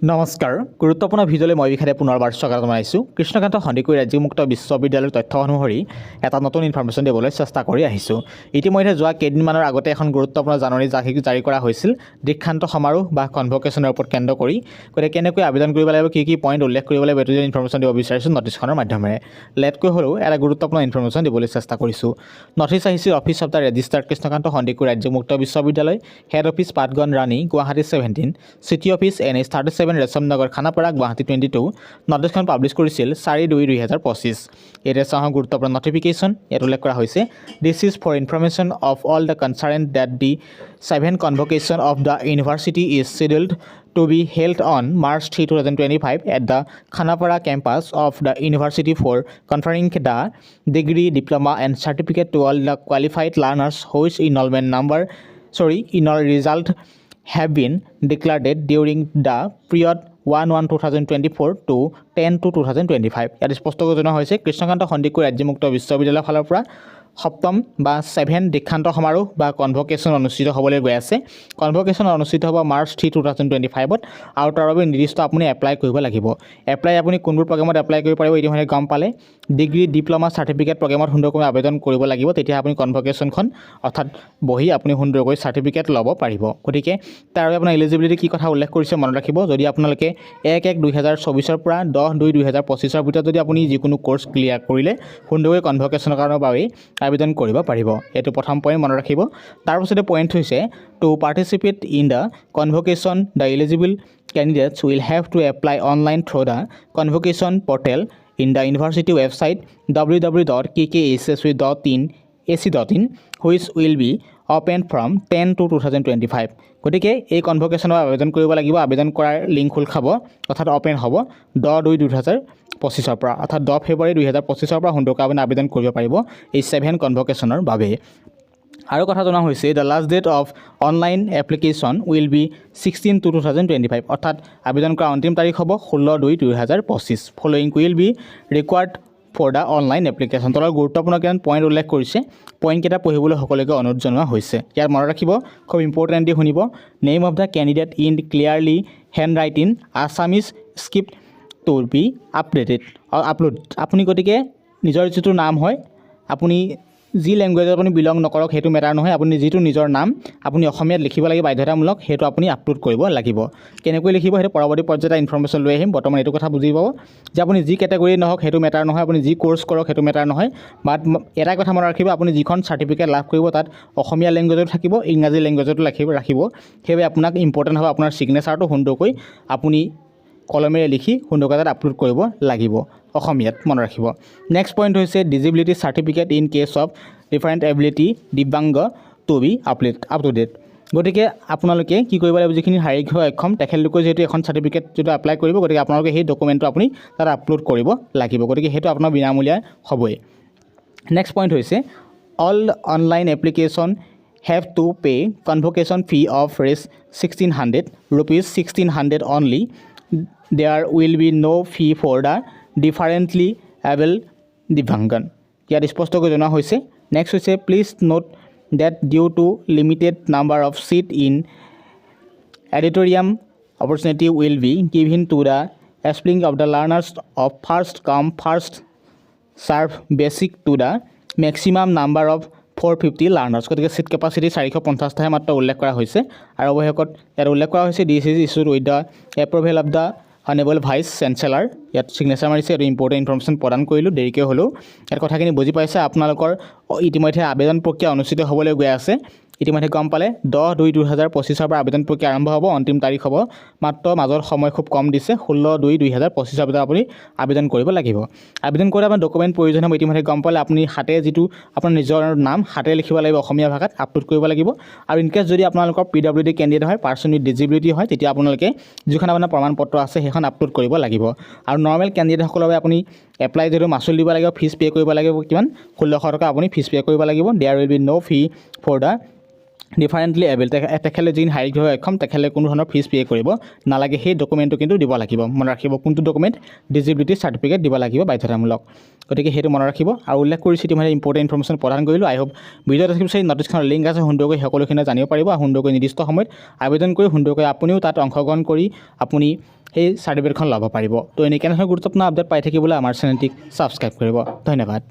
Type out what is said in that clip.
নমস্কাৰ গুৰুত্বপূৰ্ণ ভিডিঅ'লৈ মই বিখাতে পুনৰবাৰ স্বাগতম জনাইছোঁ। কৃষ্ণকান্ত সন্দিকৈ ৰাজ্যিক মুক্ত বিশ্ববিদ্যালয়ৰ তথ্য অনুসৰি এটা নতুন ইনফৰমেশ্যন দিবলৈ চেষ্টা কৰি আহিছোঁ। ইতিমধ্যে যোৱা কেইদিনমানৰ আগতে এখন গুৰুত্বপূৰ্ণ জাননী জাৰি কৰা হৈছিল দীক্ষান্ত সমাৰোহ বা কনভকেশ্যনৰ ওপৰত কেন্দ্ৰ কৰি। গতিকে কেনেকৈ আবেদন কৰিব লাগিব, কি পইণ্ট উল্লেখ কৰিব লাগিব, এইটো ইনফৰমেশ্যন দিব বিচাৰিছোঁ নটিছখনৰ মাধ্যমেৰে। লেটকৈ হ'লেও এটা গুৰুত্বপূৰ্ণ ইনফৰমেশ্যন দিবলৈ চেষ্টা কৰিছোঁ। নটিছ আহিছিল office of the registered Krishna Kanta Handiqui ৰাজ্যিক মুক্ত বিশ্ববিদ্যালয়, head office Patgaon Rani, Guwahati 17, city office NH 37 Resham Nagar Khanapara, Guwahati 22। নটিছখন publish কৰিছিল 4/2/2025। এতিয়া চাওঁ গুৰুত্বপূৰ্ণ নটিফিকেশ্যন। ইয়াত উল্লেখ কৰা হৈছে this is for information of all the concerned date the 7th convocation of the university is scheduled to be held on March 3, 2025 at the Khanapara campus of the university for conferring the degree, diploma and certificate to all the qualified learners whose result have been declared during the period 1/1/2024 to 10/2/2025। ইয়াত স্পষ্টকৈ জনোৱা হৈছে কৃষ্ণকান্ত সন্দিকৈ ৰাজ্যিক মুক্ত বিশ্ববিদ্যালয়ৰ ফালৰ পৰা সপ্তম বা 7 দীক্ষান্ত সমাৰোহ বা কনভকেশ্যন অনুষ্ঠিত হ'বলৈ গৈ আছে। কনভকেশ্যন অনুষ্ঠিত হ'ব March 3, 2025 আৰু তাৰ বাবে নিৰ্দিষ্ট আপুনি এপ্লাই কৰিব লাগিব। এপ্লাই আপুনি কোনবোৰ প্ৰগ্ৰেমত এপ্লাই কৰিব পাৰিব ইতিমধ্যে গম পালে। ডিগ্ৰী, ডিপ্ল'মা, চাৰ্টিফিকেট প্ৰগ্ৰেমত সুন্দৰকৈ আবেদন কৰিব লাগিব। তেতিয়া আপুনি কনভকেশ্যনখন অৰ্থাৎ বহি আপুনি সুন্দৰকৈ চাৰ্টিফিকেট ল'ব পাৰিব। গতিকে তাৰ বাবে আপোনাৰ এলিজিবিলিটি কি কথা উল্লেখ কৰিছে মনত ৰাখিব। যদি আপোনালোকে 1/1/2024 পৰা 10/2/2025 ভিতৰত যদি আপুনি যিকোনো কোৰ্চ ক্লিয়াৰ কৰিলে সুন্দৰকৈ কনভকেশ্যনৰ কাৰণৰ বাবে আবেদন কৰিব পাৰিব। এইটো প্ৰথম পইণ্ট মনত ৰাখিব। তাৰপিছতে পইণ্ট হৈছে to participate in the convocation the eligible candidates will have to apply online through the convocation portal in the university website www.kkssv.ac.in which will be open from 10/2/2025। গতিকে এই কনভকেশ্যনৰ আবেদন কৰিব লাগিব। আবেদন কৰাৰ লিংক খোল খাব অৰ্থাৎ অপেন হ'ব 10/2/2025 পৰা অৰ্থাৎ 10 ফেব্ৰুৱাৰী 2025 পৰা সুন্দৰকৈ আপুনি আবেদন কৰিব পাৰিব এই 7 কনভকেশ্যনৰ বাবে। আৰু কথা জনা হৈছে the last date of online application will be 16/2/2025 অৰ্থাৎ আবেদন কৰাৰ অন্তিম তাৰিখ হ'ব 16/2/2025। Following will be required for the online application. তলৰ গুৰুত্বপূৰ্ণ কিছুমান পইণ্ট উল্লেখ কৰিছে। পইণ্টকেইটা পঢ়িবলৈ সকলোকে অনুৰোধ জনোৱা হৈছে। ইয়াত মনত ৰাখিব খুব ইম্পৰ্টেণ্টলি শুনিব। Name of the candidate in clearly hand writing Assamese script to be upload. আপুনি গতিকে নিজৰ যিটো নাম হয় আপুনি যি লেংগুৱেজত আপুনি বিলং নকৰক সেইটো মেটাৰ নহয়। আপুনি যিটো নিজৰ নাম আপুনি অসমীয়াত লিখিব লাগিব বাধ্যতামূলক, সেইটো আপুনি আপলোড কৰিব লাগিব। কেনেকৈ লিখিব সেইটো পৰৱৰ্তী পৰ্যায়ত ইনফৰমেশ্যন লৈ আহিম। বৰ্তমান এইটো কথা বুজি পাব যে আপুনি যি কেটেগৰী নহওক সেইটো মেটাৰ নহয়, আপুনি যি কোৰ্চ কৰক সেইটো মেটাৰ নহয়। বাট এটা কথা মনত ৰাখিব, আপুনি যিখন চাৰ্টিফিকেট লাভ কৰিব তাত অসমীয়া লেংগুৱেজতো থাকিব, ইংৰাজী লেংগুৱেজতো ৰাখিব। সেইবাবে আপোনাক ইম্পৰ্টেণ্ট হ'ব আপোনাৰ ছিগনেচাৰটো সুন্দৰকৈ আপুনি কলমেৰে লিখি সুন্দৰকৈ তাত আপলোড কৰিব লাগিব অসমীয়াত, মনত ৰাখিব। নেক্সট পইণ্ট হৈছে disability certificate in case of different ability divyang to be up to date. গতিকে আপোনালোকে কি কৰিব লাগিব, যিখিনি শাৰীৰিকভাৱে অক্ষম তেখেতলোকে যিহেতু এখন চাৰ্টিফিকেট যিটো এপ্লাই কৰিব, গতিকে আপোনালোকে সেই ডকুমেণ্টটো আপুনি তাত আপলোড কৰিব লাগিব। গতিকে সেইটো আপোনাৰ বিনামূলীয়া হ'বই। নেক্সট পইণ্ট হৈছে all online application have to pay convocation fee of ₹1,600 ₹1,600 only. There will be no fee for the differently able দিব্যাংগন। ইয়াত স্পষ্টকৈ জনোৱা হৈছে। নেক্সট হৈছে please note that due to limited number of seat in auditorium opportunity will be given to the aspiring of the learners of first come first serve basic to the maximum number of 450 learners. গতিকে seat capacity 450টাহে মাত্ৰ উল্লেখ কৰা হৈছে। আৰু অৱশেষত ইয়াত উল্লেখ কৰা হৈছে this is issued with the approval of the honourable vice chancellor. ইয়াত ছিগনেচাৰ মাৰিছে। এইটো ইম্পৰ্টেণ্ট ইনফৰমেশ্যন প্ৰদান কৰিলোঁ দেৰিকৈ হ'লেও। ইয়াত কথাখিনি বুজি পাইছে। আপোনালোকৰ ইতিমধ্যে আবেদন প্ৰক্ৰিয়া অনুষ্ঠিত হ'বলৈ গৈ আছে। ইতিমধ্যে গম পালে 10/2/2025 পৰা আবেদন প্ৰক্ৰিয়া আৰম্ভ হ'ব। অন্তিম তাৰিখ হ'ব মাত্ৰ মাজৰ সময় খুব কম দিছে 16/2/2025 ভিতৰত আপুনি আবেদন কৰিব লাগিব। আবেদন কৰোঁতে আপোনাৰ ডকুমেণ্ট প্ৰয়োজন হ'ব। ইতিমধ্যে গম পালে আপুনি হাতে যিটো আপোনাৰ নিজৰ নাম হাতে লিখিব লাগিব অসমীয়া ভাষাত, আপলোড কৰিব লাগিব। আৰু ইনকেছ যদি আপোনালোকৰ PWD কেণ্ডিডেট হয়, পাৰ্চন উইথ ডিজিবিলিটি হয়, তেতিয়া আপোনালোকে যিখন আপোনাৰ প্ৰমাণপত্ৰ আছে সেইখন আপলোড কৰিব লাগিব। আৰু নৰ্মেল কেণ্ডিডেটসকলৰ বাবে আপুনি এপ্লাই যিহেতু মাচুল দিব লাগিব, ফিজ পে' কৰিব লাগিব কিমান 1600 টকা আপুনি ফিজ পে' কৰিব লাগিব। There will be no' fee for the differently able. তেখেতে যিখিনি শাৰীৰিকভাৱে অক্ষম তেখেতে কোনো ধৰণৰ ফিজ পে' কৰিব নালাগে। সেই ডকুমেণ্টটো কিন্তু দিব লাগিব। মনত ৰাখিব কোনটো ডকুমেণ্ট, ডিজিবিলিটি চাৰ্টিফিকেট দিব লাগিব বাধ্যতামূলক। গতিকে সেইটো মনত ৰাখিব। আৰু উল্লেখ কৰিছোঁ ইতিমধ্যে ইম্পৰ্টেণ্ট ইনফৰমেশ্যন প্ৰদান কৰিলোঁ। আই হোপ ভিডিঅ' ডেছক্ৰিপশ্যন নটিছখনৰ লিংক আছে, সুন্দৰকৈ সকলোখিনি জানিব পাৰিব। আৰু সুন্দৰকৈ নিৰ্দিষ্ট সময়ত আবেদন কৰি সুন্দৰকৈ আপুনিও তাত অংশগ্ৰহণ কৰি আপুনি সেই চাৰ্টিফিকেটখন ল'ব পাৰিব। তো এনেকৈ ধৰণৰ গুৰুত্বপূৰ্ণ আপডেট পাই থাকিবলৈ আমাৰ চেনেলটিক ছাবস্ক্ৰাইব কৰিব। ধন্যবাদ।